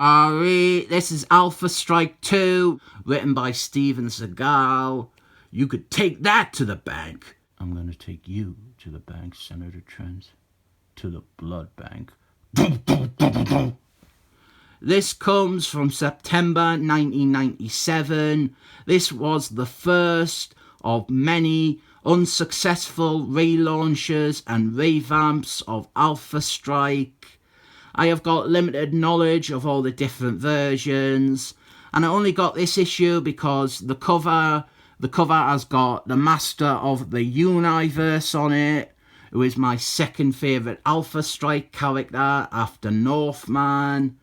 Alright, this is Alpha Strike 2, written by Seagle. You could take that to the bank. I'm gonna take you to the bank, Senator Trent. To the blood bank. This comes from September 1997. This was the first of many unsuccessful relaunches and revamps of Alpha Strike. I have got limited knowledge of all the different versions, and I only got this issue because the cover has got the Master of the Universe on it, who is my second favourite Alpha Strike character after Northman.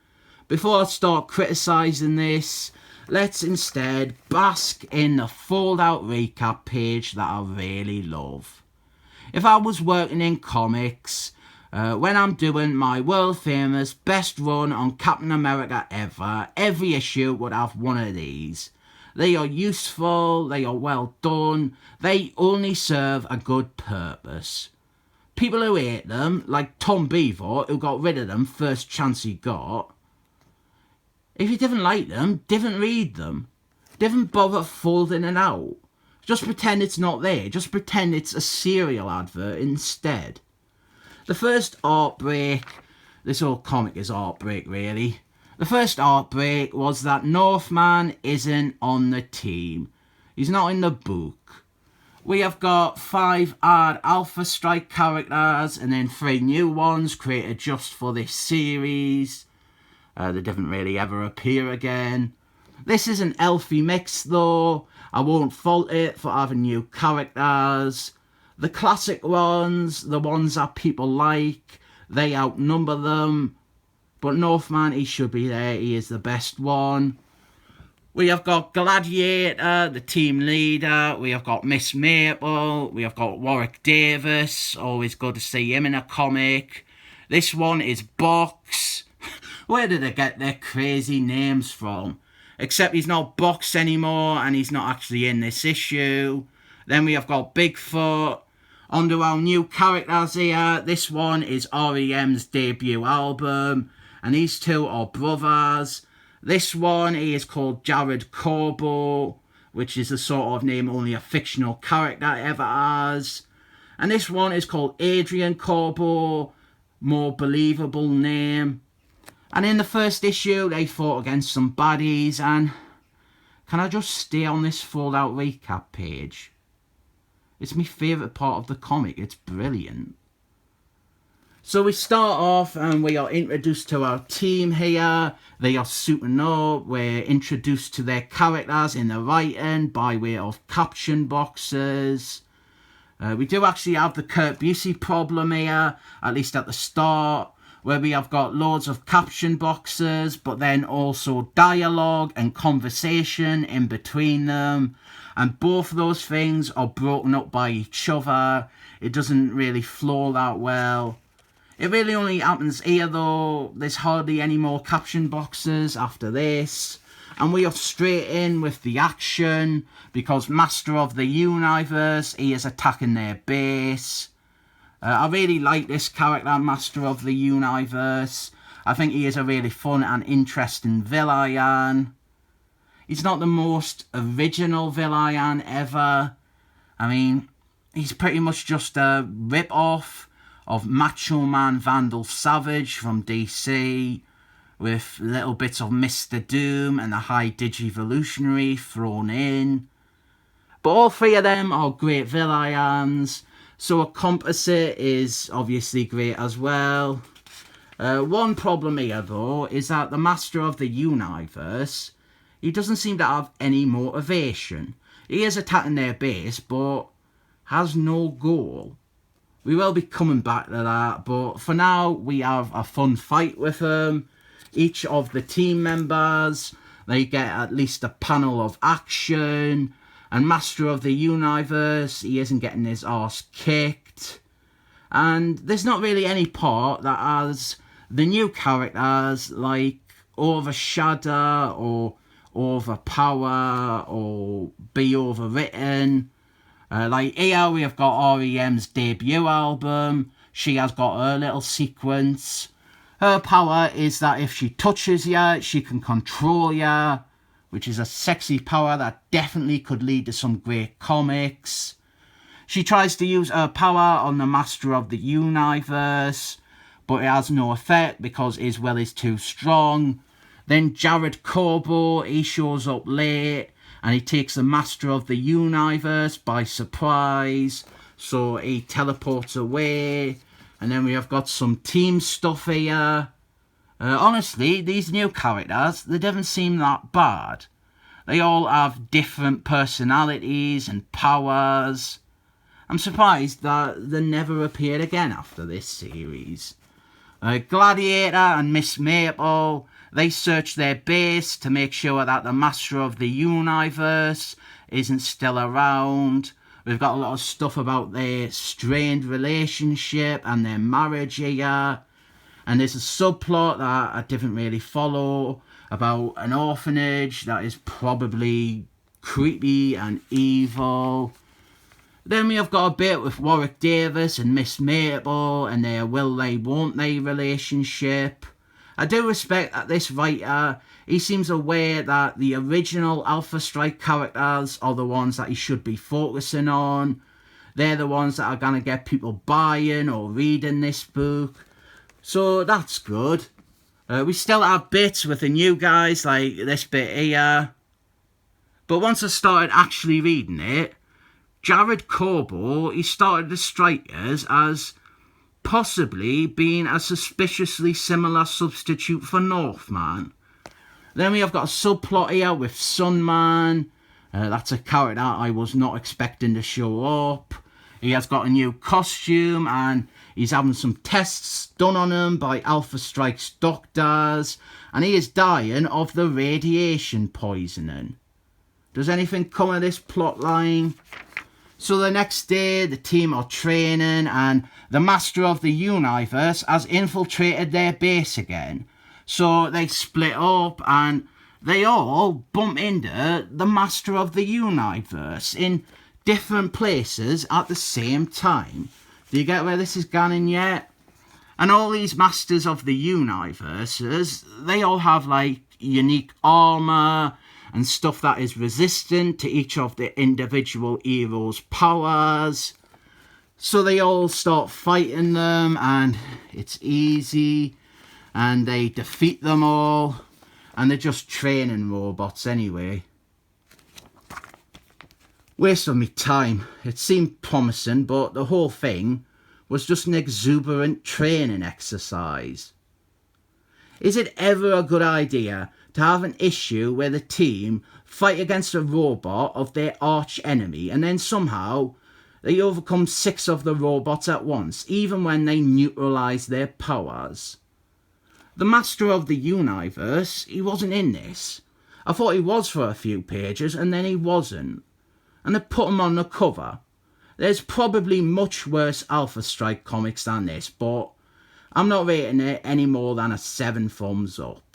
Before I start criticising this, let's instead bask in the fold-out recap page that I really love. If I was working in comics, when I'm doing my world famous best run on Captain America ever, every issue would have one of these. They are useful, they are well done, they only serve a good purpose. People who hate them, like Tom Beaver, who got rid of them first chance he got, if you didn't like them, didn't read them. Didn't bother folding it out. Just pretend it's not there. Just pretend it's a cereal advert instead. The first art break, this whole comic is art break really. The first art break was that Northman isn't on the team. He's not in the book. We have got 5 odd Alpha Strike characters and then 3 new ones created just for this series. They didn't really ever appear again. This is an elfy mix though. I won't fault it for having new characters. The classic ones, the ones that people like, they outnumber them. But Northman, he should be there. He is the best one. We have got Gladiator, the team leader. We have got Miss Maple. We have got Warwick Davis. Always good to see him in a comic. This one is Box. Where did they get their crazy names from? Except he's not Box anymore and he's not actually in this issue. Then we have got Bigfoot. Under our new characters here, this one is R.E.M's debut album, and these two are brothers. This one, he is called Jared Corbo, which is the sort of name only a fictional character ever has. And this one is called Adrian Corbo, more believable name. And in the first issue, they fought against some baddies, and can I just stay on this fold-out recap page? It's my favourite part of the comic. It's brilliant. So we start off and we are introduced to our team here. They are suiting up. We're introduced to their characters in the writing by way of caption boxes. We do actually have the Kurt Busey problem here, at least at the start, where we have got loads of caption boxes, but then also dialogue and conversation in between them. And both of those things are broken up by each other. It doesn't really flow that well. It really only happens here though. There's hardly any more caption boxes after this. And we are straight in with the action, because Master of the Universe, he is attacking their base. I really like this character, Master of the Universe. I think he is a really fun and interesting villain. He's not the most original villain ever. I mean, he's pretty much just a rip-off of Macho Man Vandal Savage from DC, with little bits of Mr. Doom and the High Digivolutionary thrown in. But all 3 of them are great villains, so a composite is obviously great as well. One problem here though is that the Master of the Universe, he doesn't seem to have any motivation. He is attacking their base, but has no goal. We will be coming back to that, but for now, we have a fun fight with him. Each of the team members, they get at least a panel of action. And Master of the Universe, he isn't getting his arse kicked. And there's not really any part that has the new characters like Overshadow or Overpower or Be Overwritten. Like here we have got R.E.M's debut album. She has got her little sequence. Her power is that if she touches you, she can control you, which is a sexy power that definitely could lead to some great comics. She tries to use her power on the Master of the Universe, but it has no effect because his will is too strong. Then Jared Corbo, he shows up late and he takes the Master of the Universe by surprise, so he teleports away. And then we have got some team stuff here. Honestly, these new characters, they don't seem that bad. They all have different personalities and powers. I'm surprised that they never appeared again after this series. Gladiator and Miss Maple, they search their base to make sure that the Master of the Universe isn't still around. We've got a lot of stuff about their strained relationship and their marriage here. And there's a subplot that I didn't really follow about an orphanage that is probably creepy and evil. Then we have got a bit with Warwick Davis and Miss Maple and their will they won't they relationship. I do respect that this writer, he seems aware that the original Alpha Strike characters are the ones that he should be focusing on. They're the ones that are going to get people buying or reading this book. So that's good. We still have bits with the new guys like this bit here. But once I started actually reading it, Jared Corbo, he started to strike us as possibly being a suspiciously similar substitute for Northman. Then we have got a subplot here with Sunman. That's a character I was not expecting to show up. He has got a new costume and he's having some tests done on him by Alpha Strike's doctors, and he is dying of the radiation poisoning. Does anything come of this plot line? So the next day, the team are training and the Master of the Universe has infiltrated their base again. So they split up and they all bump into the Master of the Universe in different places at the same time. Do you get where this is going yet? And all these Masters of the Universes, they all have like unique armour and stuff that is resistant to each of the individual heroes' powers. So they all start fighting them and it's easy and they defeat them all and they're just training robots anyway. Waste of me time. It seemed promising, but the whole thing was just an exuberant training exercise. Is it ever a good idea to have an issue where the team fight against a robot of their arch enemy and then somehow they overcome 6 of the robots at once, even when they neutralise their powers? The Master of the Universe, he wasn't in this. I thought he was for a few pages and then he wasn't. And they put him on the cover. There's probably much worse Alpha Strike comics than this, but I'm not rating it any more than a 7 thumbs up.